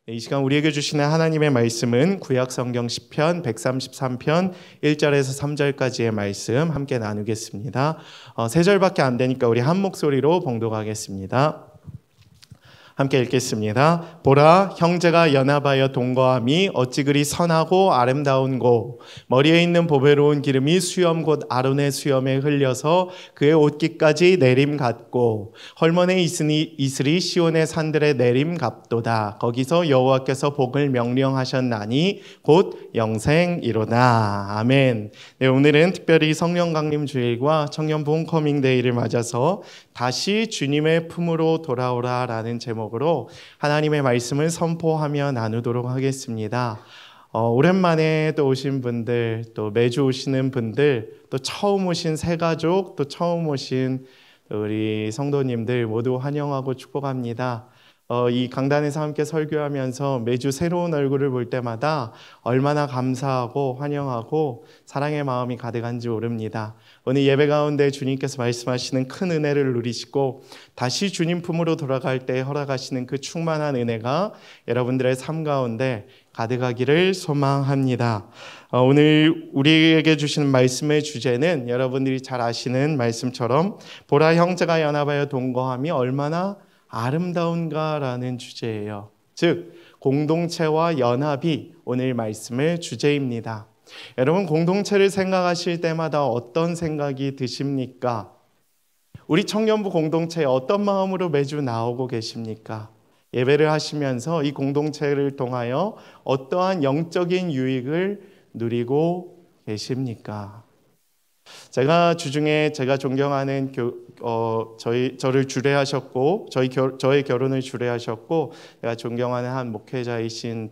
이 시간 우리에게 주시는 하나님의 말씀은 구약성경 시편 133편 1절에서 3절까지의 말씀 함께 나누겠습니다. 3절밖에 안 되니까 우리 한 목소리로 봉독하겠습니다. 함께 읽겠습니다. 보라, 형제가 연합하여 동거함이 어찌 그리 선하고 아름다운고, 머리에 있는 보배로운 기름이 수염 곧 아론의 수염에 흘려서 그의 옷깃까지 내림 같고, 헐몬의 이슬이 시온의 산들에 내림 같도다. 거기서 여호와께서 복을 명령하셨나니 곧 영생이로다. 아멘. 네, 오늘은 특별히 성령 강림 주일과 청년부 홈커밍 데이를 맞아서 다시 주님의 품으로 돌아오라라는 제목으로 하나님의 말씀을 선포하며 나누도록 하겠습니다. 오랜만에 또 오신 분들, 또 매주 오시는 분들, 또 처음 오신 새가족, 또 처음 오신 우리 성도님들 모두 환영하고 축복합니다. 이 강단에서 함께 설교하면서 매주 새로운 얼굴을 볼 때마다 얼마나 감사하고 환영하고 사랑의 마음이 가득한지 모릅니다. 오늘 예배 가운데 주님께서 말씀하시는 큰 은혜를 누리시고 다시 주님 품으로 돌아갈 때 허락하시는 그 충만한 은혜가 여러분들의 삶 가운데 가득하기를 소망합니다. 오늘 우리에게 주시는 말씀의 주제는 여러분들이 잘 아시는 말씀처럼 보라, 형제가 연합하여 동거함이 얼마나 아름다운가라는 주제예요. 즉 공동체와 연합이 오늘 말씀의 주제입니다. 여러분, 공동체를 생각하실 때마다 어떤 생각이 드십니까? 우리 청년부 공동체에 어떤 마음으로 매주 나오고 계십니까? 예배를 하시면서 이 공동체를 통하여 어떠한 영적인 유익을 누리고 계십니까? 제가 주중에 제가 존경하는 저를 주례하셨고 저의 결혼을 주례하셨고 제가 존경하는 한 목회자이신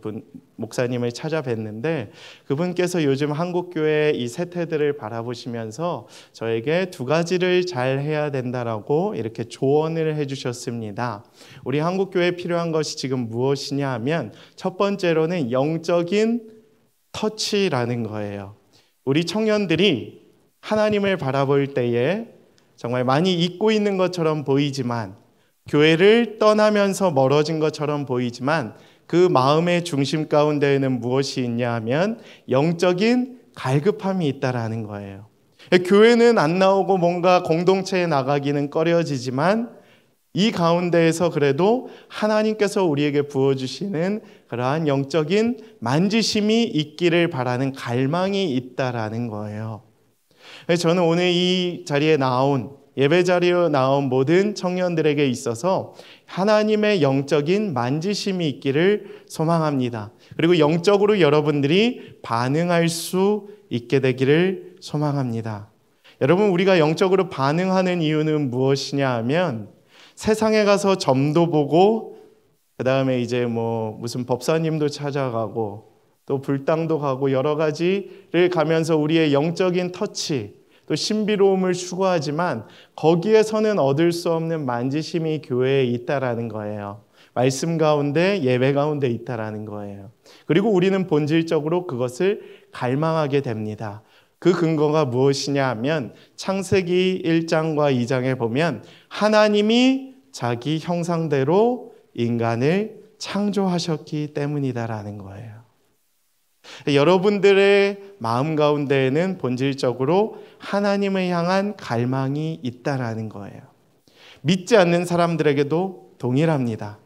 목사님을 찾아뵀는데, 그분께서 요즘 한국교회 이 세태들을 바라보시면서 저에게 두 가지를 잘 해야 된다라고 이렇게 조언을 해주셨습니다. 우리 한국교회에 필요한 것이 지금 무엇이냐 하면 첫 번째로는 영적인 터치라는 거예요. 우리 청년들이 하나님을 바라볼 때에 정말 많이 잊고 있는 것처럼 보이지만, 교회를 떠나면서 멀어진 것처럼 보이지만 그 마음의 중심 가운데에는 무엇이 있냐 하면 영적인 갈급함이 있다라는 거예요. 교회는 안 나오고 뭔가 공동체에 나가기는 꺼려지지만 이 가운데에서 그래도 하나님께서 우리에게 부어주시는 그러한 영적인 만지심이 있기를 바라는 갈망이 있다라는 거예요. 저는 오늘 이 자리에 나온, 예배 자리에 나온 모든 청년들에게 있어서 하나님의 영적인 만지심이 있기를 소망합니다. 그리고 영적으로 여러분들이 반응할 수 있게 되기를 소망합니다. 여러분, 우리가 영적으로 반응하는 이유는 무엇이냐 하면 세상에 가서 점도 보고 그 다음에 이제 무슨 법사님도 찾아가고 또 불당도 가고 여러 가지를 가면서 우리의 영적인 터치, 또 신비로움을 추구하지만 거기에서는 얻을 수 없는 만지심이 교회에 있다라는 거예요. 말씀 가운데, 예배 가운데 있다라는 거예요. 그리고 우리는 본질적으로 그것을 갈망하게 됩니다. 그 근거가 무엇이냐 하면 창세기 1장과 2장에 보면 하나님이 자기 형상대로 인간을 창조하셨기 때문이다라는 거예요. 여러분들의 마음 가운데에는 본질적으로 하나님을 향한 갈망이 있다라는 거예요. 믿지 않는 사람들에게도 동일합니다.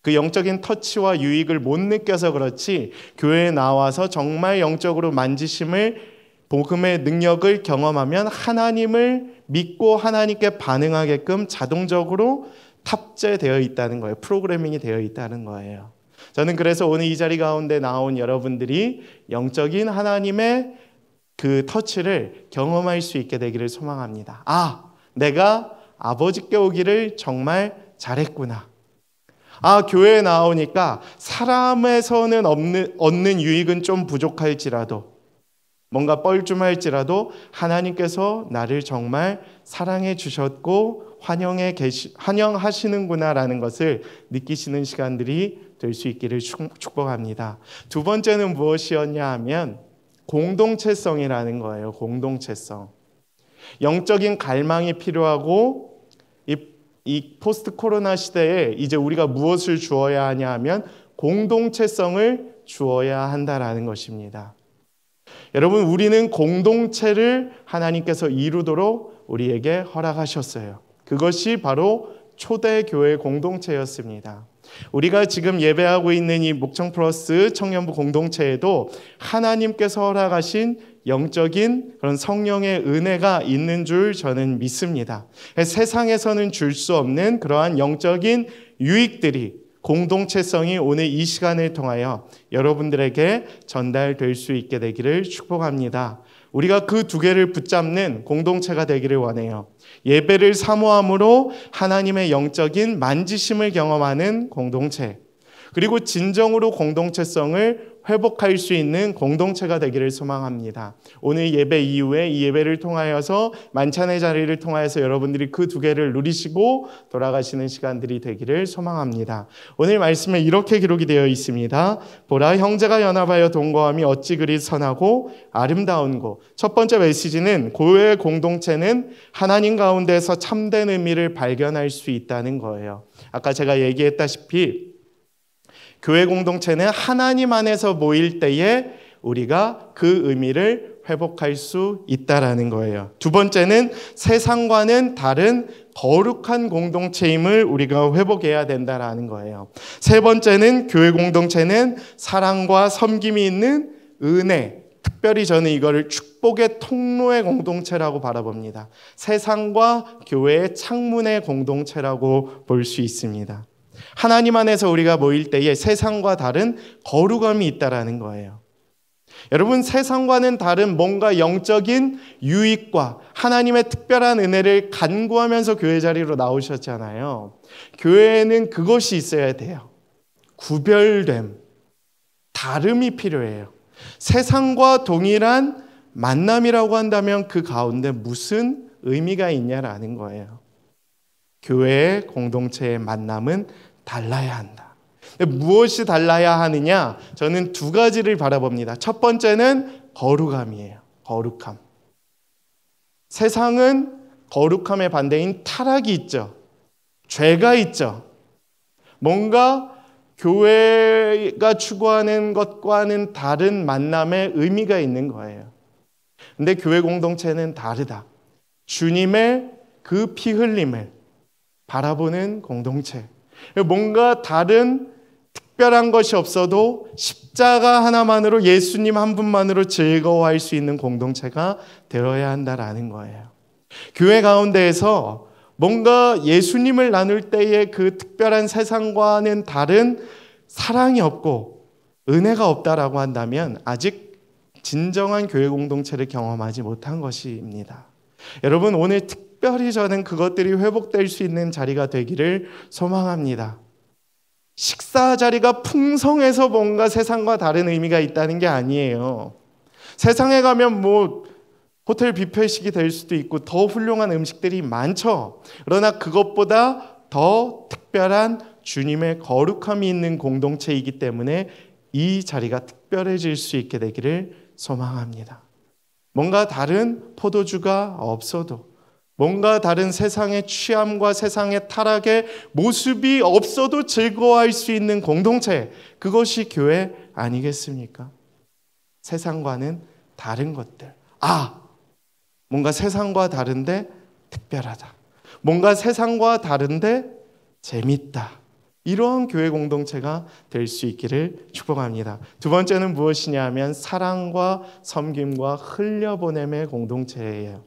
그 영적인 터치와 유익을 못 느껴서 그렇지 교회에 나와서 정말 영적으로 만지심을, 복음의 능력을 경험하면 하나님을 믿고 하나님께 반응하게끔 자동적으로 탑재되어 있다는 거예요. 프로그래밍이 되어 있다는 거예요. 저는 그래서 오늘 이 자리 가운데 나온 여러분들이 영적인 하나님의 그 터치를 경험할 수 있게 되기를 소망합니다. 내가 아버지께 오기를 정말 잘했구나. 교회에 나오니까 사람에서는 얻는 유익은 좀 부족할지라도, 뭔가 뻘쭘할지라도 하나님께서 나를 정말 사랑해 주셨고 환영하시는구나라는 것을 느끼시는 시간들이 될 수 있기를 축복합니다. 두 번째는 무엇이었냐 하면 공동체성이라는 거예요. 공동체성. 영적인 갈망이 필요하고 이 포스트 코로나 시대에 이제 우리가 무엇을 주어야 하냐 하면 공동체성을 주어야 한다라는 것입니다. 여러분, 우리는 공동체를 하나님께서 이루도록 우리에게 허락하셨어요. 그것이 바로 초대교회 공동체였습니다. 우리가 지금 예배하고 있는 이 목청플러스 청년부 공동체에도 하나님께서 허락하신 영적인 그런 성령의 은혜가 있는 줄 저는 믿습니다. 세상에서는 줄 수 없는 그러한 영적인 유익들이, 공동체성이 오늘 이 시간을 통하여 여러분들에게 전달될 수 있게 되기를 축복합니다. 우리가 그 두 개를 붙잡는 공동체가 되기를 원해요. 예배를 사모함으로 하나님의 영적인 만지심을 경험하는 공동체, 그리고 진정으로 공동체성을 회복할 수 있는 공동체가 되기를 소망합니다. 오늘 예배 이후에 이 예배를 통하여서 만찬의 자리를 통하여서 여러분들이 그 두 개를 누리시고 돌아가시는 시간들이 되기를 소망합니다. 오늘 말씀에 이렇게 기록이 되어 있습니다. 보라, 형제가 연합하여 동거함이 어찌 그리 선하고 아름다운고. 첫 번째 메시지는 교회 공동체는 하나님 가운데서 참된 의미를 발견할 수 있다는 거예요. 아까 제가 얘기했다시피 교회 공동체는 하나님 안에서 모일 때에 우리가 그 의미를 회복할 수 있다라는 거예요. 두 번째는 세상과는 다른 거룩한 공동체임을 우리가 회복해야 된다라는 거예요. 세 번째는 교회 공동체는 사랑과 섬김이 있는 은혜, 특별히 저는 이거를 축복의 통로의 공동체라고 바라봅니다. 세상과 교회의 창문의 공동체라고 볼 수 있습니다. 하나님 안에서 우리가 모일 때에 세상과 다른 거룩함이 있다라는 거예요. 여러분, 세상과는 다른 뭔가 영적인 유익과 하나님의 특별한 은혜를 간구하면서 교회 자리로 나오셨잖아요. 교회에는 그것이 있어야 돼요. 구별됨, 다름이 필요해요. 세상과 동일한 만남이라고 한다면 그 가운데 무슨 의미가 있냐라는 거예요. 교회의 공동체의 만남은 달라야 한다. 무엇이 달라야 하느냐? 저는 두 가지를 바라봅니다. 첫 번째는 거룩함이에요. 거룩함. 세상은 거룩함의 반대인 타락이 있죠. 죄가 있죠. 뭔가 교회가 추구하는 것과는 다른 만남의 의미가 있는 거예요. 근데 교회 공동체는 다르다. 주님의 그 피 흘림을 바라보는 공동체. 뭔가 다른 특별한 것이 없어도 십자가 하나만으로, 예수님 한 분만으로 즐거워할 수 있는 공동체가 되어야 한다라는 거예요. 교회 가운데에서 뭔가 예수님을 나눌 때의 그 특별한 세상과는 다른 사랑이 없고 은혜가 없다라고 한다면 아직 진정한 교회 공동체를 경험하지 못한 것입니다. 여러분, 오늘 특별히 저는 그것들이 회복될 수 있는 자리가 되기를 소망합니다. 식사 자리가 풍성해서 뭔가 세상과 다른 의미가 있다는 게 아니에요. 세상에 가면 호텔 뷔페식이 될 수도 있고 더 훌륭한 음식들이 많죠. 그러나 그것보다 더 특별한 주님의 거룩함이 있는 공동체이기 때문에 이 자리가 특별해질 수 있게 되기를 소망합니다. 뭔가 다른 포도주가 없어도, 뭔가 다른 세상의 취함과 세상의 타락의 모습이 없어도 즐거워할 수 있는 공동체, 그것이 교회 아니겠습니까? 세상과는 다른 것들. 뭔가 세상과 다른데 특별하다. 뭔가 세상과 다른데 재밌다. 이러한 교회 공동체가 될 수 있기를 축복합니다. 두 번째는 무엇이냐 하면 사랑과 섬김과 흘려보냄의 공동체예요.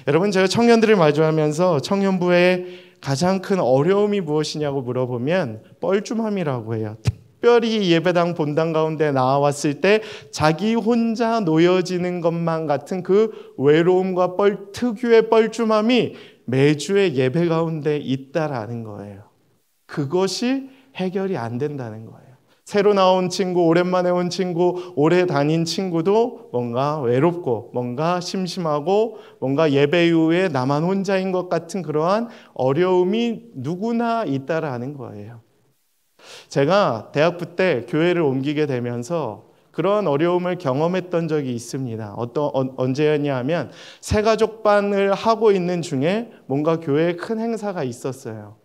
여러분, 제가 청년들을 마주하면서 청년부의 가장 큰 어려움이 무엇이냐고 물어보면 뻘쭘함이라고 해요. 특별히 예배당 본당 가운데 나왔을 때 자기 혼자 놓여지는 것만 같은 그 외로움과 특유의 뻘쭘함이 매주의 예배 가운데 있다라는 거예요. 그것이 해결이 안 된다는 거예요. 새로 나온 친구, 오랜만에 온 친구, 오래 다닌 친구도 뭔가 외롭고 뭔가 심심하고 뭔가 예배 이후에 나만 혼자인 것 같은 그러한 어려움이 누구나 있다라는 거예요. 제가 대학부 때 교회를 옮기게 되면서 그런 어려움을 경험했던 적이 있습니다. 언제였냐 하면 새가족반을 하고 있는 중에 뭔가 교회에 큰 행사가 있었어요.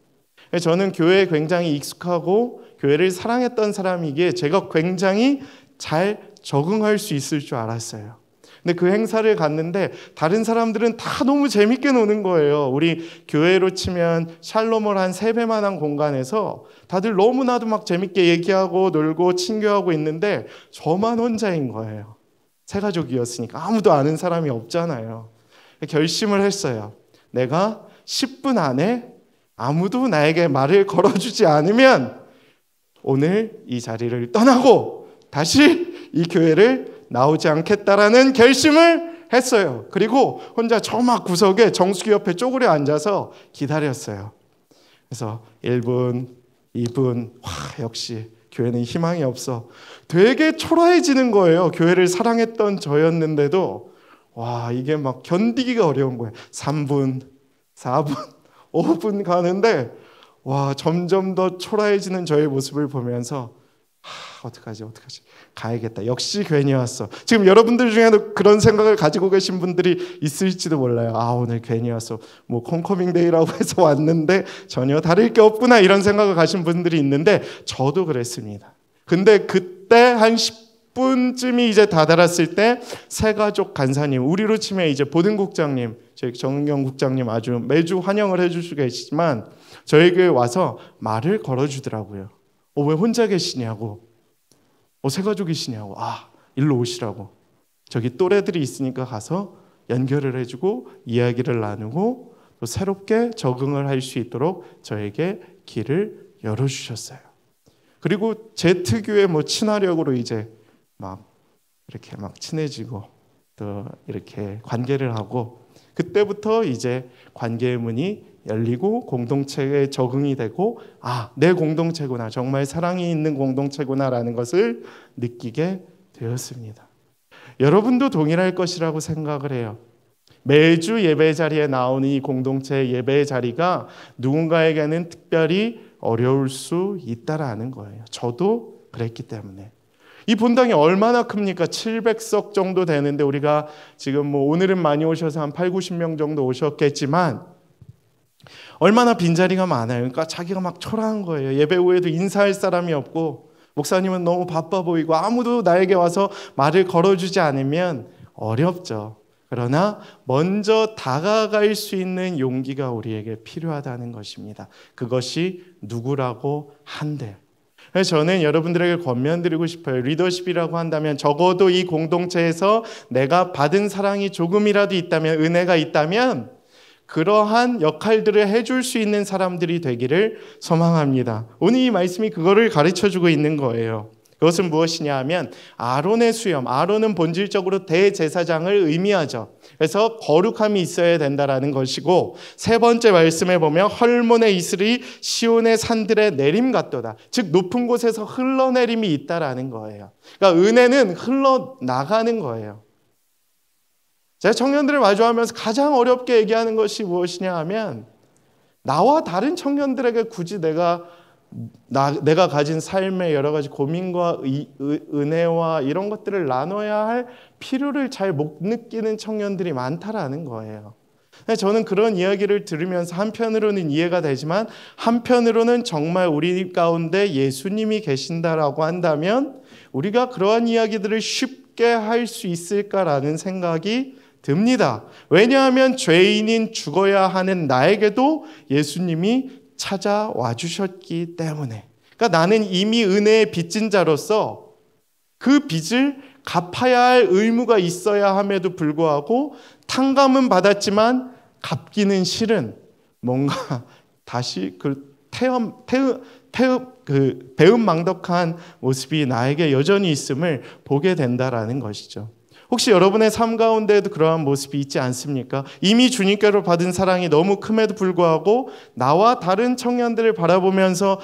저는 교회에 굉장히 익숙하고 교회를 사랑했던 사람이기에 제가 굉장히 잘 적응할 수 있을 줄 알았어요. 근데 그 행사를 갔는데 다른 사람들은 다 너무 재밌게 노는 거예요. 우리 교회로 치면 샬롬을 한 3배만한 공간에서 다들 너무나도 막 재밌게 얘기하고 놀고 친교하고 있는데 저만 혼자인 거예요. 새 가족이었으니까 아무도 아는 사람이 없잖아요. 결심을 했어요. 내가 10분 안에 아무도 나에게 말을 걸어주지 않으면 오늘 이 자리를 떠나고 다시 이 교회를 나오지 않겠다라는 결심을 했어요. 그리고 혼자 저 막 구석에 정수기 옆에 쪼그려 앉아서 기다렸어요. 그래서 1분, 2분, 역시 교회는 희망이 없어. 되게 초라해지는 거예요. 교회를 사랑했던 저였는데도 이게 막 견디기가 어려운 거예요. 3분, 4분, 5분 가는데 점점 더 초라해지는 저의 모습을 보면서 어떡하지 가야겠다. 역시 괜히 왔어. 지금 여러분들 중에도 그런 생각을 가지고 계신 분들이 있을지도 몰라요. 오늘 괜히 왔어. 뭐 홈커밍 데이라고 해서 왔는데 전혀 다를 게 없구나 이런 생각을 가진 분들이 있는데 저도 그랬습니다. 근데 그때 한 10분쯤이 이제 다다랐을 때 새가족 간사님, 우리로 치면 이제 보든국장님, 저희 정은경 국장님 아주 매주 환영을 해주시고 계시지만 저에게 와서 말을 걸어주더라고요. 왜 혼자 계시냐고, 새가족이시냐고, 일로 오시라고. 저기 또래들이 있으니까 가서 연결을 해주고 이야기를 나누고 또 새롭게 적응을 할 수 있도록 저에게 길을 열어주셨어요. 그리고 제 특유의 친화력으로 이제 이렇게 친해지고 또 이렇게 관계를 하고 그때부터 이제 관계의 문이 열리고 공동체에 적응이 되고 내 공동체구나, 정말 사랑이 있는 공동체구나라는 것을 느끼게 되었습니다. 여러분도 동일할 것이라고 생각을 해요. 매주 예배 자리에 나오는 이 공동체 예배 자리가 누군가에게는 특별히 어려울 수 있다라는 거예요. 저도 그랬기 때문에. 이 본당이 얼마나 큽니까? 700석 정도 되는데 우리가 지금 오늘은 많이 오셔서 한 8, 90명 정도 오셨겠지만 얼마나 빈자리가 많아요. 그러니까 자기가 막 초라한 거예요. 예배 후에도 인사할 사람이 없고 목사님은 너무 바빠 보이고 아무도 나에게 와서 말을 걸어주지 않으면 어렵죠. 그러나 먼저 다가갈 수 있는 용기가 우리에게 필요하다는 것입니다. 그것이 누구라고 한데. 그래서 저는 여러분들에게 권면드리고 싶어요. 리더십이라고 한다면 적어도 이 공동체에서 내가 받은 사랑이 조금이라도 있다면, 은혜가 있다면 그러한 역할들을 해줄 수 있는 사람들이 되기를 소망합니다. 오늘 이 말씀이 그거를 가르쳐주고 있는 거예요. 그것은 무엇이냐 하면 아론의 수염, 아론은 본질적으로 대제사장을 의미하죠. 그래서 거룩함이 있어야 된다라는 것이고, 세 번째 말씀에 보면 헐몬의 이슬이 시온의 산들에 내림 같도다. 즉 높은 곳에서 흘러내림이 있다라는 거예요. 그러니까 은혜는 흘러나가는 거예요. 제가 청년들을 마주하면서 가장 어렵게 얘기하는 것이 무엇이냐 하면 나와 다른 청년들에게 굳이 내가 가진 삶의 여러 가지 고민과 은혜와 이런 것들을 나눠야 할 필요를 잘 못 느끼는 청년들이 많다라는 거예요. 저는 그런 이야기를 들으면서 한편으로는 이해가 되지만 한편으로는 정말 우리 가운데 예수님이 계신다라고 한다면 우리가 그러한 이야기들을 쉽게 할 수 있을까라는 생각이 듭니다. 왜냐하면 죄인인 죽어야 하는 나에게도 예수님이 찾아와 주셨기 때문에. 그러니까 나는 이미 은혜의 빚진 자로서 그 빚을 갚아야 할 의무가 있어야 함에도 불구하고 탕감은 받았지만 갚기는 싫은 뭔가 다시 그 배은망덕한 모습이 나에게 여전히 있음을 보게 된다라는 것이죠. 혹시 여러분의 삶 가운데에도 그러한 모습이 있지 않습니까? 이미 주님께로 받은 사랑이 너무 큼에도 불구하고 나와 다른 청년들을 바라보면서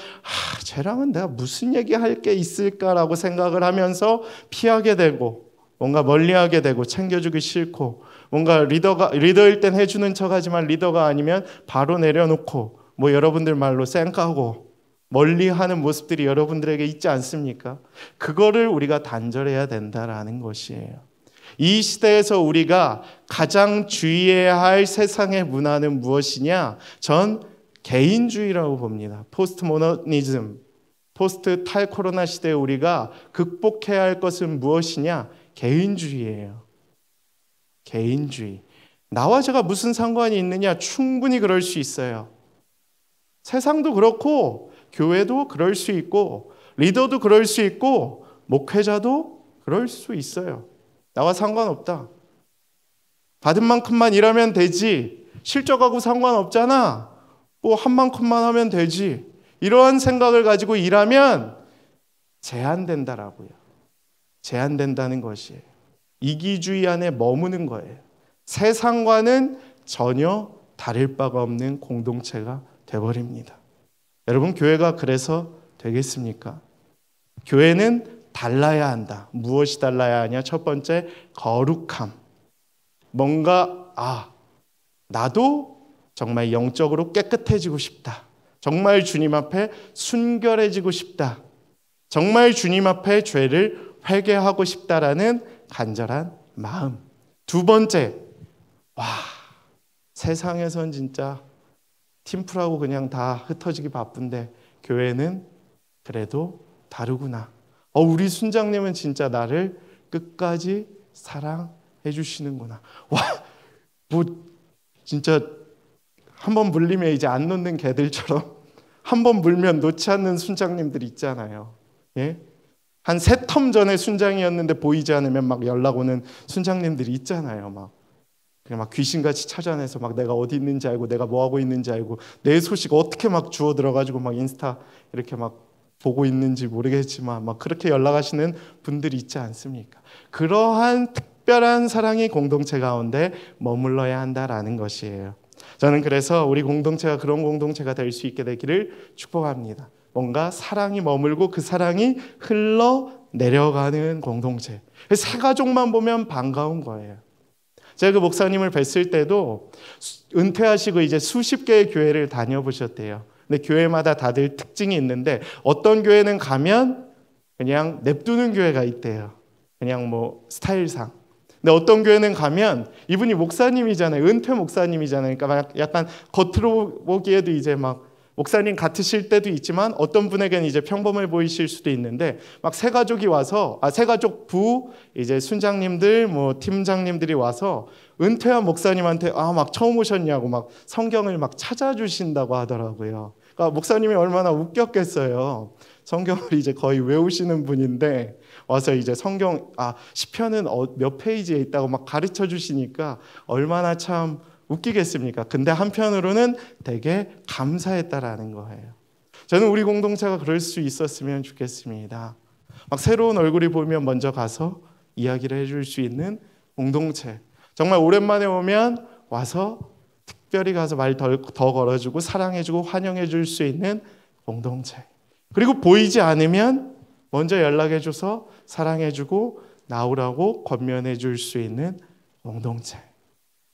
쟤랑은 내가 무슨 얘기할 게 있을까라고 생각을 하면서 피하게 되고 뭔가 멀리하게 되고 챙겨주기 싫고 뭔가 리더일 땐 해주는 척하지만 리더가 아니면 바로 내려놓고 여러분들 말로 쌩까고 멀리하는 모습들이 여러분들에게 있지 않습니까? 그거를 우리가 단절해야 된다라는 것이에요. 이 시대에서 우리가 가장 주의해야 할 세상의 문화는 무엇이냐? 전 개인주의라고 봅니다. 포스트 모더니즘, 포스트 탈코로나 시대에 우리가 극복해야 할 것은 무엇이냐? 개인주의예요. 개인주의. 나와 제가 무슨 상관이 있느냐? 충분히 그럴 수 있어요. 세상도 그렇고 교회도 그럴 수 있고 리더도 그럴 수 있고 목회자도 그럴 수 있어요. 나와 상관없다. 받은 만큼만 일하면 되지. 실적하고 상관없잖아. 뭐 한 만큼만 하면 되지. 이러한 생각을 가지고 일하면 제한된다라고요. 제한된다는 것이에요. 이기주의 안에 머무는 거예요. 세상과는 전혀 다를 바가 없는 공동체가 돼버립니다. 여러분, 교회가 그래서 되겠습니까? 교회는 달라야 한다. 무엇이 달라야 하냐? 첫 번째, 거룩함. 뭔가 나도 정말 영적으로 깨끗해지고 싶다. 정말 주님 앞에 순결해지고 싶다. 정말 주님 앞에 죄를 회개하고 싶다라는 간절한 마음. 두 번째, 세상에선 진짜 팀플하고 그냥 다 흩어지기 바쁜데 교회는 그래도 다르구나. 우리 순장님은 진짜 나를 끝까지 사랑해 주시는구나. 진짜 한번 물리면 이제 안 놓는 개들처럼 한번 물면 놓지 않는 순장님들 있잖아요. 예? 한 3텀 전에 순장이었는데 보이지 않으면 막 연락 오는 순장님들이 있잖아요. 그냥 막 귀신같이 찾아내서 막 내가 어디 있는지 알고 내가 뭐 하고 있는지 알고 내 소식 어떻게 막 주워 들어가지고 막 인스타 이렇게 막 보고 있는지 모르겠지만 막 그렇게 연락하시는 분들이 있지 않습니까? 그러한 특별한 사랑의 공동체 가운데 머물러야 한다라는 것이에요. 저는 그래서 우리 공동체가 그런 공동체가 될 수 있게 되기를 축복합니다. 뭔가 사랑이 머물고 그 사랑이 흘러 내려가는 공동체. 새 가족만 보면 반가운 거예요. 제가 그 목사님을 뵀을 때도 은퇴하시고 이제 수십 개의 교회를 다녀보셨대요. 근데 교회마다 다들 특징이 있는데 어떤 교회는 가면 그냥 냅두는 교회가 있대요. 그냥 뭐 스타일상. 근데 어떤 교회는 가면 이분이 목사님이잖아요. 은퇴 목사님이잖아요. 그러니까 약간 겉으로 보기에도 이제 막 목사님 같으실 때도 있지만 어떤 분에게는 이제 평범해 보이실 수도 있는데 막 새 가족이 와서 새 가족 부 이제 순장님들 뭐 팀장님들이 와서 은퇴한 목사님한테 막 처음 오셨냐고 막 성경을 막 찾아주신다고 하더라고요. 그러니까 목사님이 얼마나 웃겼겠어요. 성경을 이제 거의 외우시는 분인데 와서 이제 성경 시편은 몇 페이지에 있다고 막 가르쳐 주시니까 얼마나 참 웃기겠습니까? 근데 한편으로는 되게 감사했다라는 거예요. 저는 우리 공동체가 그럴 수 있었으면 좋겠습니다. 막 새로운 얼굴이 보이면 먼저 가서 이야기를 해줄 수 있는 공동체. 정말 오랜만에 오면 와서 특별히 가서 말 더 걸어주고 사랑해주고 환영해줄 수 있는 공동체. 그리고 보이지 않으면 먼저 연락해줘서 사랑해주고 나오라고 권면해줄 수 있는 공동체.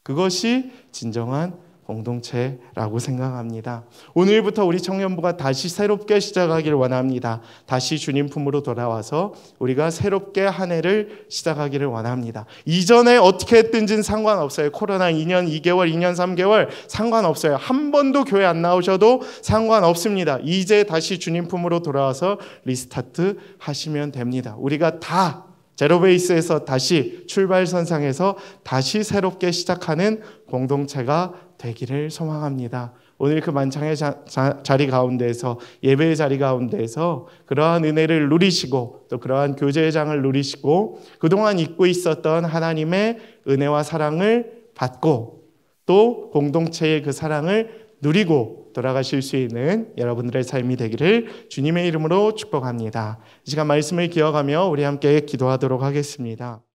그것이 진정한 공동체라고 생각합니다. 오늘부터 우리 청년부가 다시 새롭게 시작하기를 원합니다. 다시 주님 품으로 돌아와서 우리가 새롭게 한 해를 시작하기를 원합니다. 이전에 어떻게 했든지는 상관없어요. 코로나 2년 2개월, 2년 3개월 상관없어요. 한 번도 교회 안 나오셔도 상관없습니다. 이제 다시 주님 품으로 돌아와서 리스타트 하시면 됩니다. 우리가 다 제로베이스에서 다시 출발선상에서 다시 새롭게 시작하는 공동체가 되기를 소망합니다. 오늘 그 만찬의 자리 가운데에서 예배의 자리 가운데에서 그러한 은혜를 누리시고 또 그러한 교제의 장을 누리시고 그동안 잊고 있었던 하나님의 은혜와 사랑을 받고 또 공동체의 그 사랑을 누리고 돌아가실 수 있는 여러분들의 삶이 되기를 주님의 이름으로 축복합니다. 이 시간 말씀을 기억하며 우리 함께 기도하도록 하겠습니다.